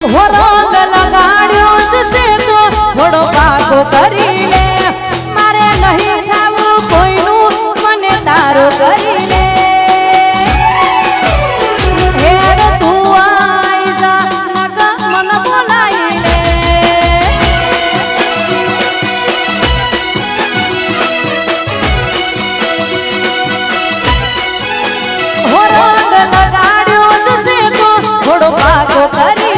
हो रंग लगाड्यो जसे तो थोड़ो पाको करी ले मारे नहीं थावू कोईनु मने तारो करी ले हेड तू आई जा नग मन बोलाई ले हो रंग लगाड्यो जसे तो थोड़ो पाको करी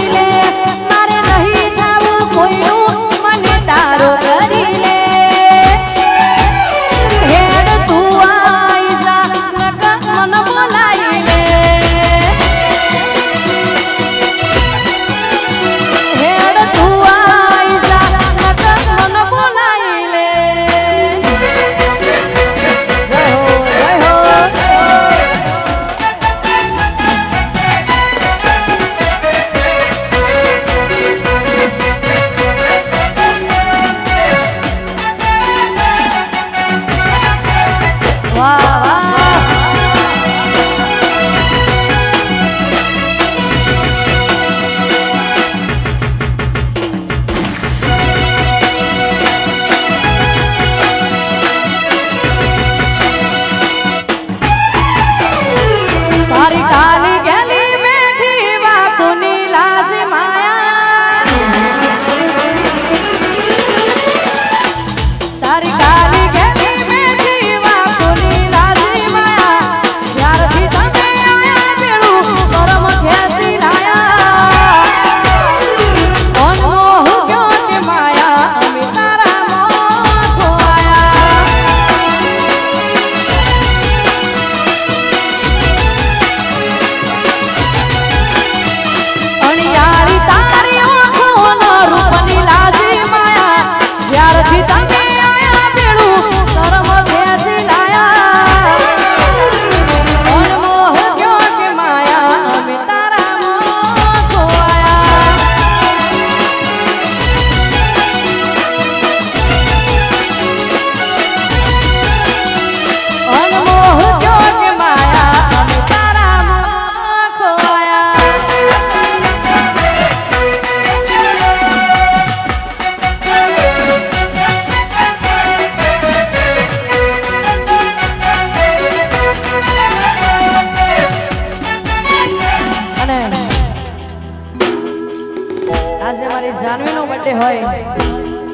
આજે મારી જાનવીનો બર્થડે હોય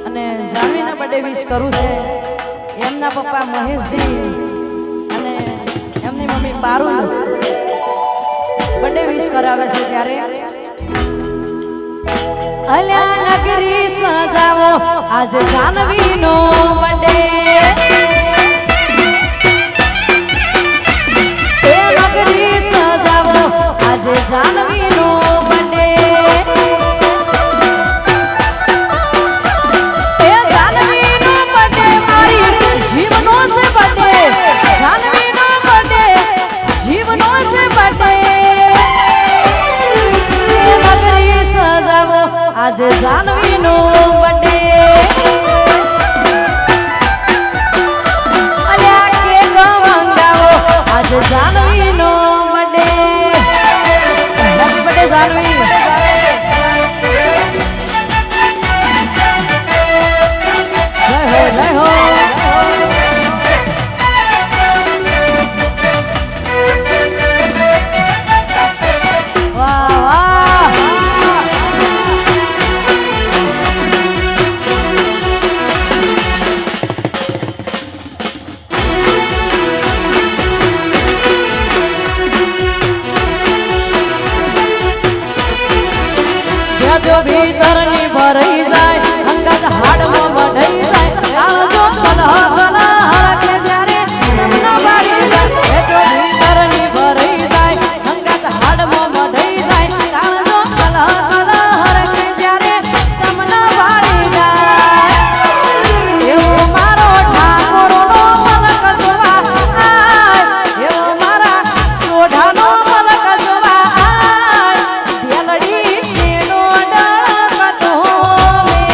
અને જાનવીનો બર્થડે વિશ કરું છે એમના પપ્પા મહેશજી અને એમની મમ્મી પારુલ બર્થડે વિશ કરાવે છે ત્યારે અલ્યા નગરી સજાવો આજે જાનવીનો બર્થડે એ નગરી સજાવો આજે જાનવીનો બર્થડે आज जानवी नो बर्थडे अल्या के गवंगाओ आज जानवी नो बर्थडे हैप्पी बर्थडे जानवी जय हो जो भीतर नी भरई जाए अंगत हाड में बढ़ई जाए काल जो कलह कलह हरके जारे न बाड़ी जाए जो भीतर नी भरई जाए अंगत हाड में बढ़ई जाए काल जो कलह कलह हरके जारे न बाड़ी जाए एवो मारो ठाकुर नो मन कसवा आय एवो मारा सोढा नो मन कसवा आय बेलड़ी छेनो डळ कतो में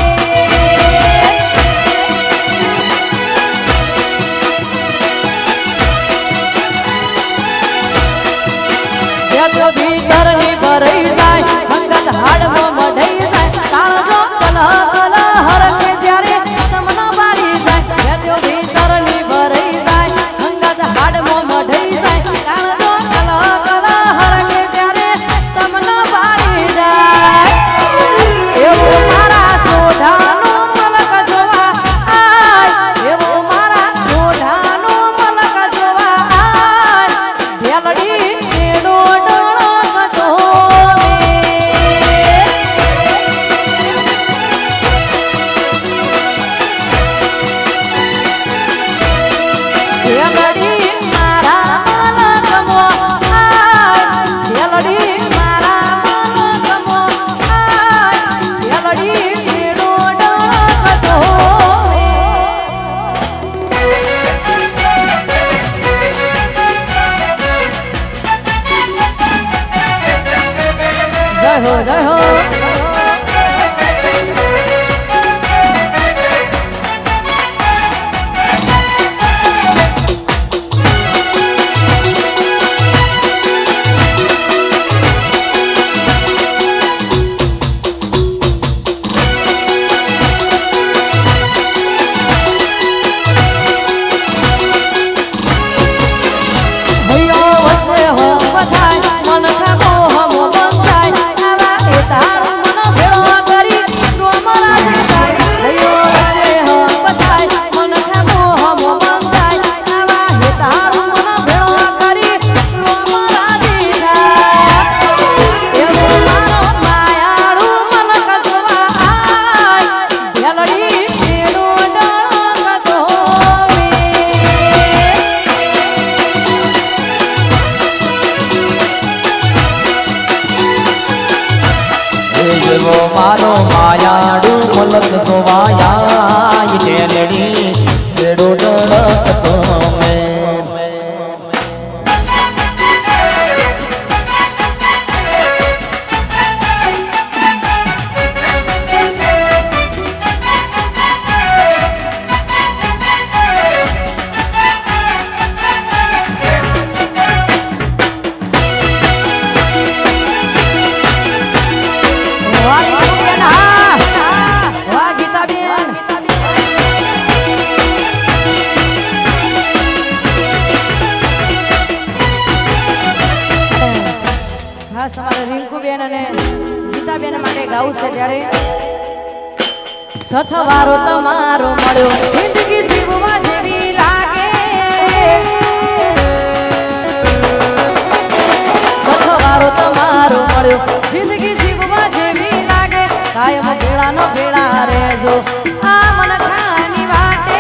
મારો માયાડુ મલક જોવાયા ઢેલડી સેડો ડળકતો મેં રિંકુબેન અને ગીતાબેન માટે ગાવું છે ત્યારે સથવારો તમારો મળ્યો જિંદગી જીવવા જેવી લાગે સથવારો તમારો મળ્યો જિંદગી જીવવા જેવી લાગે કાયમ ભેળાનો ભેળા રહેજો આ મનખાની વાટે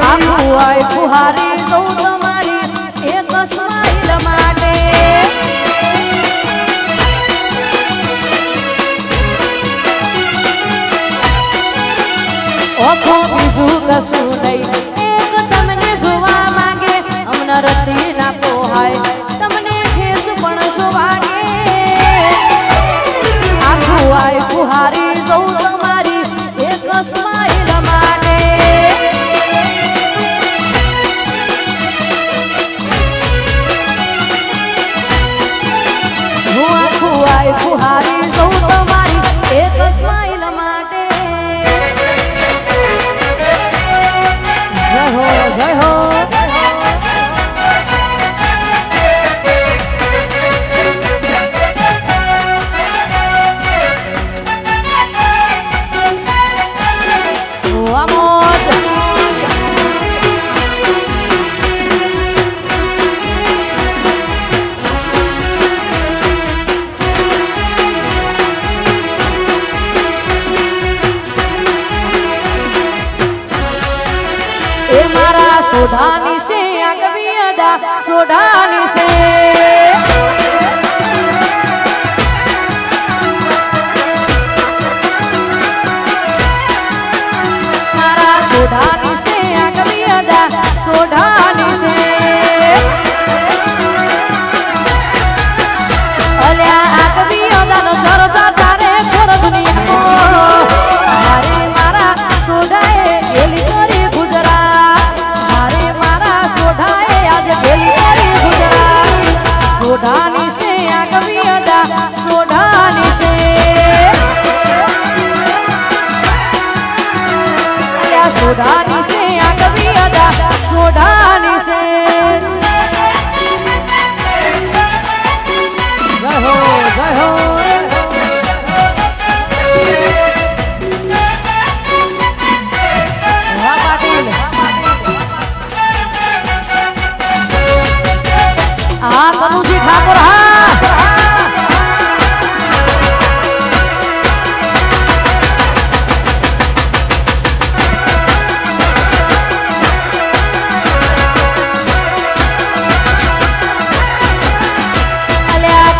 આખું આય ફુહારી સૌ તમારી એક સ્માઈલ માટે ઓખો બીજું કશું નહીં એક તમને જોવા માંગે અમને રતી ના પોહાય તમને ઠેસ પણ જોવાગે આખું આય ફુહારી જવું તમારી એક સ્માઈલ માટે હું આખું આય ફુહારી જવું તમારી એક સ્માઈલ માટે જય હો જય હો સોઢાની છે આગવી અદા સોઢાની છે મારા સોઢાની છે આગવી અદા સોઢાની છે અલ્યા આગવી અદાનો સરજા ચારે ખોર દુનિયામાં મારે મારા સોઢાએ ગેલી કરી ગુજરાત સોઢાની છે આગવી અદા સોઢાની છે સોઢાની છે આગવી અદા સોઢાની છે જય હો જય હો કનુજી ઠાકોર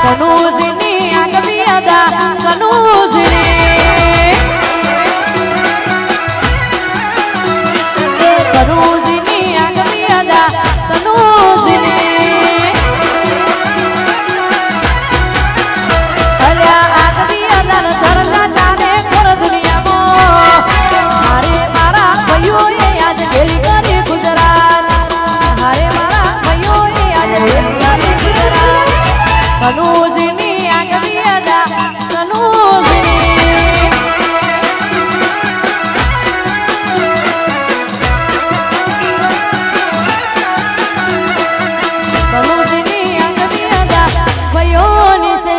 કનુજની આગવી અદા કનુજની કનુજની આગવી અદા કનુજની કનુજની આગવી અદા કનુજની કનુજની આગવી અદા ભયોની છે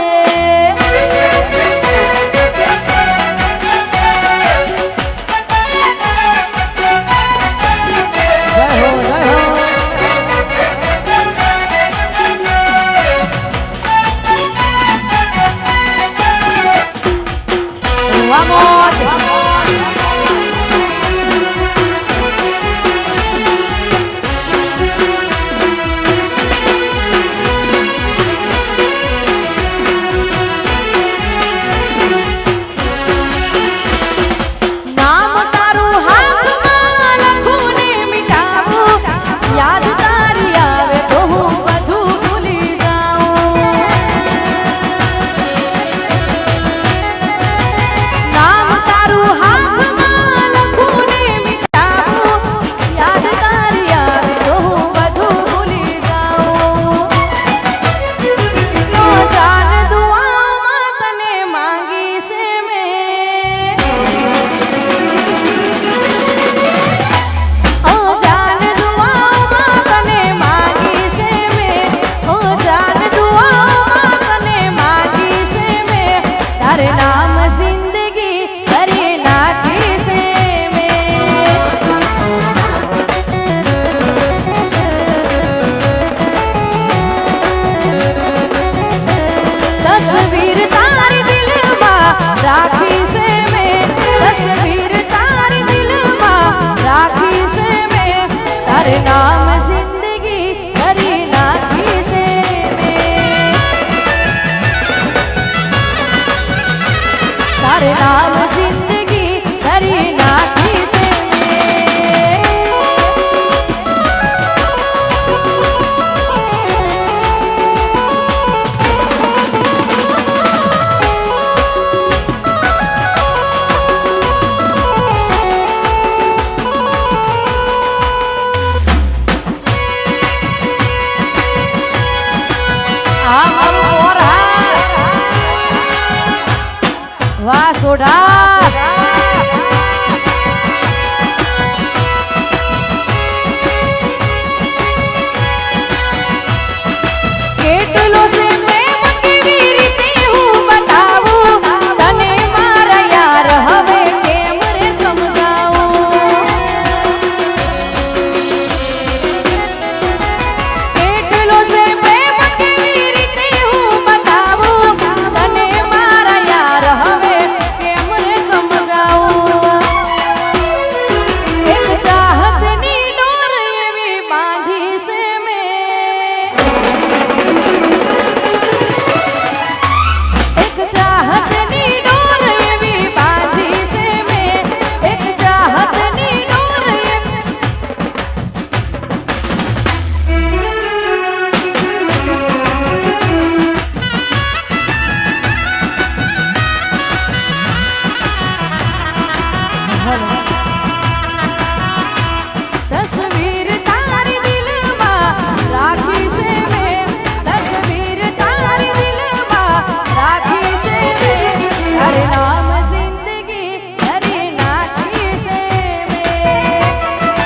જય હો જય હો તારે નામ જિંદગી કરી નાખી છે તસવીર તારી દિલમાં રાખી છે મેં તસવીર તારી દિલમાં રાખી છે મેં તારે નામ જિંદગી કરી નાખી છે મેં તારે નામ જિંદગી કરી નાખી છે વાહ સોઢા કેટલો છે પ્રેમ કેવી રીતે હું બતાવું તને મારા યાર હવે કેમ રે સમજાવું કેટલો છે પ્રેમ કેવી રીતે હું બતાવું તને મારા યાર હવે કેમ રે સમજાવું એક ચાહતની ડોર એવી બાંધી છે મેં એક ચાહતની ડોર એવી બાંધી છે મેં એક ચાહતની ડોર તસવીર તારી દિલમાં રાખી છે મેં તસવીર તારી દિલમાં રાખી છે મેં તારે નામ જિંદગી કરી નાખી છે મેં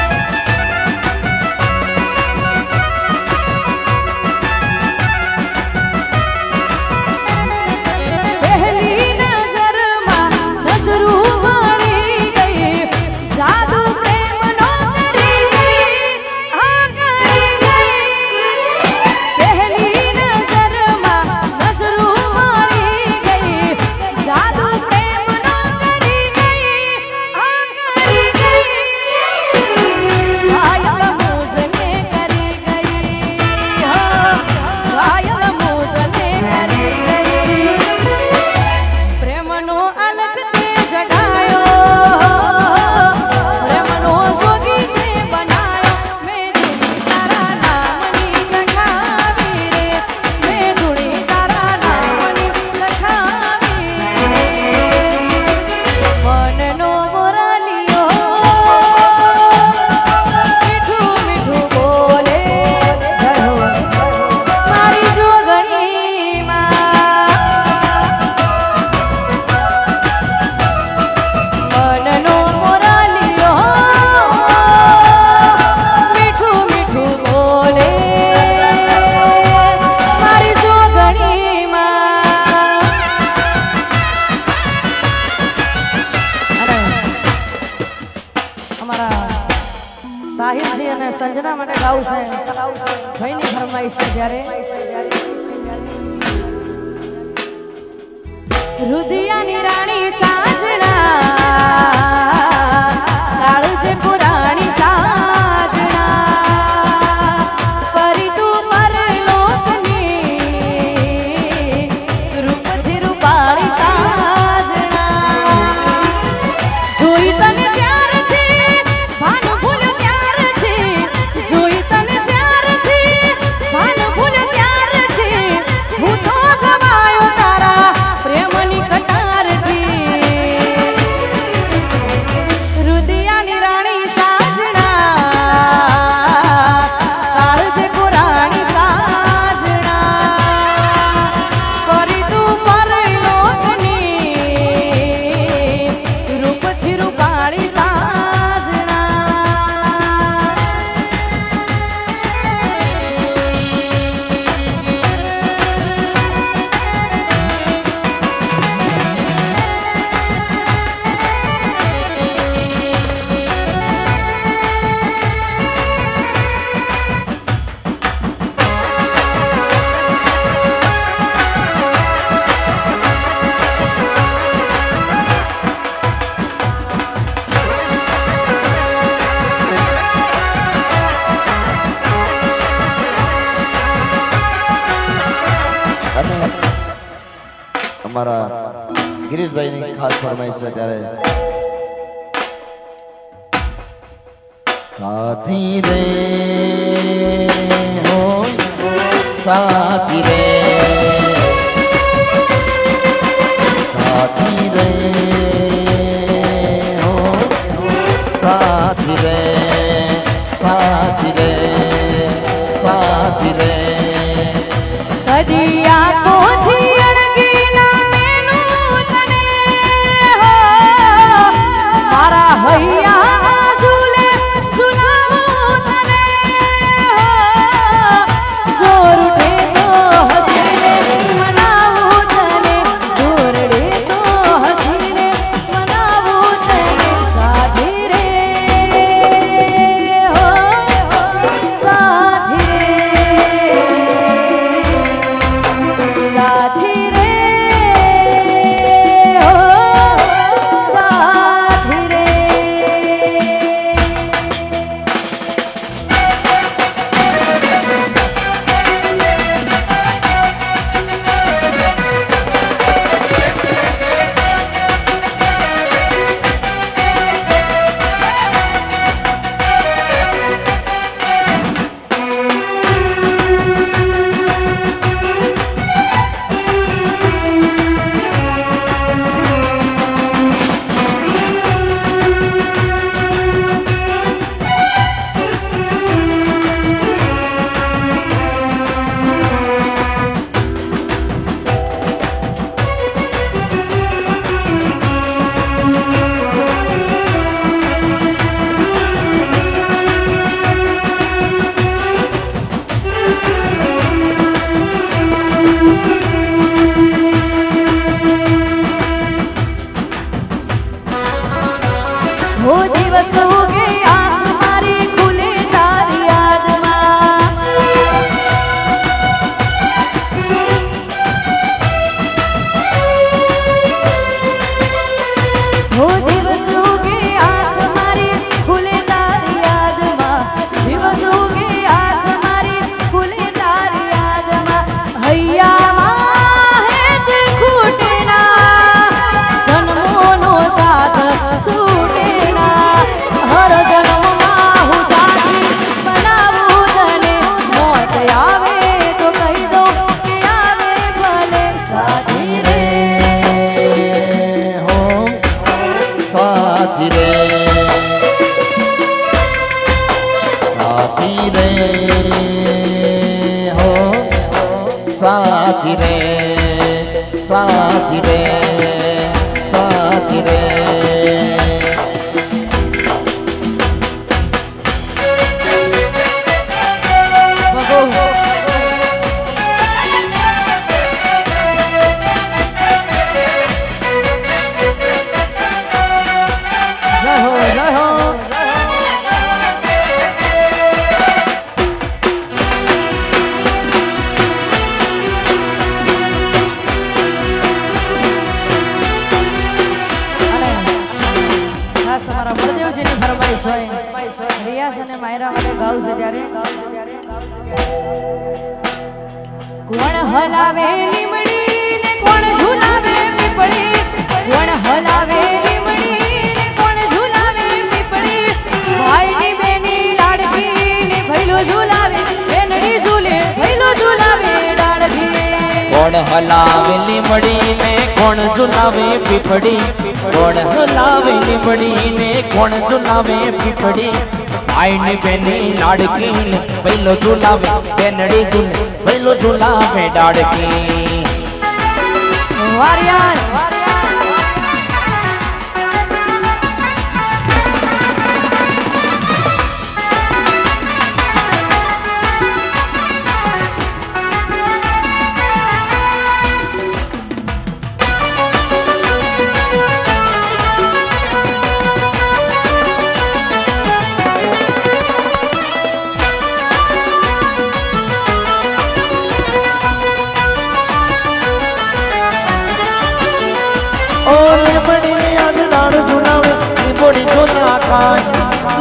પહેલી નજરમાં નજરું મળી ગઈ જાદુ પ્રેમનો કરી ગઈ આ કરી ગઈ પહેલી નજરમાં નજરું મળી ગઈ જાદુ પ્રેમનો કરી ગઈ આ કરી ગઈ ઘાયલ મુઝને કરી ગઈ હો ઘાયલ મુઝને કરી ગઈ પ્રેમનો અલગ તે જગાયો પ્રેમનો જોગી તે બનાયો મેં ધૂણી તારા નામની લખાવી રે મેં ધૂણી તારા નામની લખાવી રે મનનો મોરાલિયો મીઠું મીઠું બોલે મારી જોગણીમાં મનનો મોરાલિયો મીઠું મીઠું બોલે મારી જોગણીમાં અને અમારા સાહિલજી અને સંજના માટે ગાવું છે ભાઈની ફરમાઈશ છે જ્યારે રુદિયાની રાણી સાજણા લાળજે પુરાણી સાજણા ફરી તું પરલોકની રૂપથી રૂપાળી સાજણા જોઈ તને જ્યારથી ભાન ભૂલ્યું ત્યારથી જોઈ તને જ્યારથી ભાન ભૂલ્યું ત્યારથી હું તો ગવાયો તારા પ્રેમની કટારથી અમારા ગિરીશભાઈની ખાસ ફરમાઈશ છે ત્યારે સાથી રે હો સાથી રે સાથી રે હો સાથી રે સાથી રે સાથી રે કદી આંખોથી અડગી ના મેલું તને હો મારા હૈયા આંસુલે ઝુલાવું તને હો જોર ઉઠે તો હસીને મનાવું તને જોરડે તો હસીને મનાવું તને સાથી રે હો સાથી રે સાથી રે ઓ સાથી રે वो दिवस उगे आँख मारी खुले तारी यादમાં वो दिवस उगे आँख मारी खुले तारी यादમાં दिवस उगे आँख मारी खुले तारी यादમાં હૈયામાં હેત ખૂટેના જન્મોનો સાથ છૂટે હર જન્મમાં હું સાથી બનાવું તને મોત આવે તો કહી દો કે આવે ભલે સાથી રે હો સાથી રે સાથી રે હો સાથી રે સાથી રે સાથી રે જય હો જય હો અને ખાસ અમારા બળદેવજીની ફરમાઈશ હોય રિયાઝ અને માયરા માટે ગાવું છે ત્યારે કોણ હલાવે લીમડી ને કોણ ઝુલાવે પીપળી કોણ હલાવે લીમડી ને કોણ ઝુલાવે પીપળી ભાઈની બેની લાડકી ને ભઈલો ઝુલાવે બેનડી ઝૂલે ભઈલો ઝુલાવે લાડકી કોણ હલાવે લીમડી ને કોણ ઝુલાવે પીપળી કોણ હલાવે લીમડી ને કોણ ઝુલાવે પીપળી ભાઈની બેની લાડકી ને પહેલો ઝુલાવે બેનડી ઝૂલે પહેલો ઝુલાવે ડાડકી વારિયાસ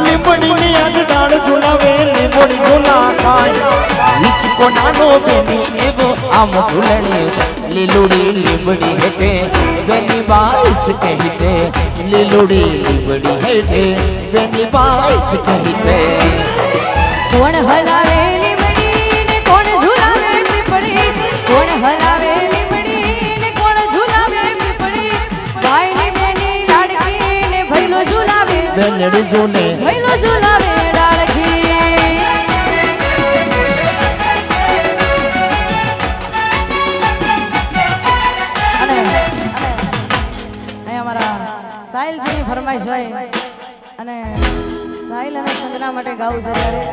લીંબડીની આજ ડાળ ઝુલાવે લીંબડી ઝુલા ખાય હિચકો કોનાનો બેની એવો આમ ઝૂલણી લીલુડી લીમડી હેઠે બેની બાઈચ કહી છે લીલુડી લીમડી હેઠે બેની બાઈચ કહી છે કોણ હલાવે લીમડી ને કોણ ઝુલાવે પીપળી કોણ હલાવે લીમડી ને કોણ ઝુલાવે પીપળી ભાઈ ની બેની લાડકી ને ભઈલો ઝુલાવે બેનડી ઝૂલે ભઈલો ઝુલાવે ડાળખી અને અહીંયા અમારા સાહિલજીની ફરમાઈશ હોય અને સાહિલ અને સંગના માટે ગાવું છે ત્યારે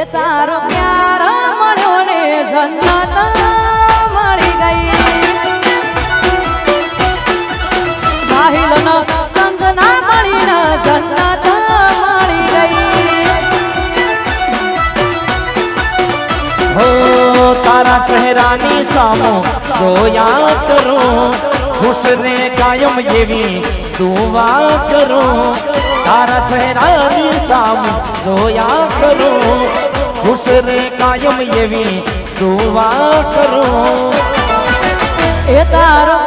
એ તારો પ્યાર મળ્યો ને જન્નત મળી ગઈ સાહિલનો સંગના મળીને જન્નત મળી ગઈ હો તારા ચહેરાની સામો જોયા કરો ખુશ રે કાયમ એવી દુઆ કરો તારા ચહેરાની સામો જોયા કરો ખુશ રે કાયમ એવી દુઆ કરો એ તારો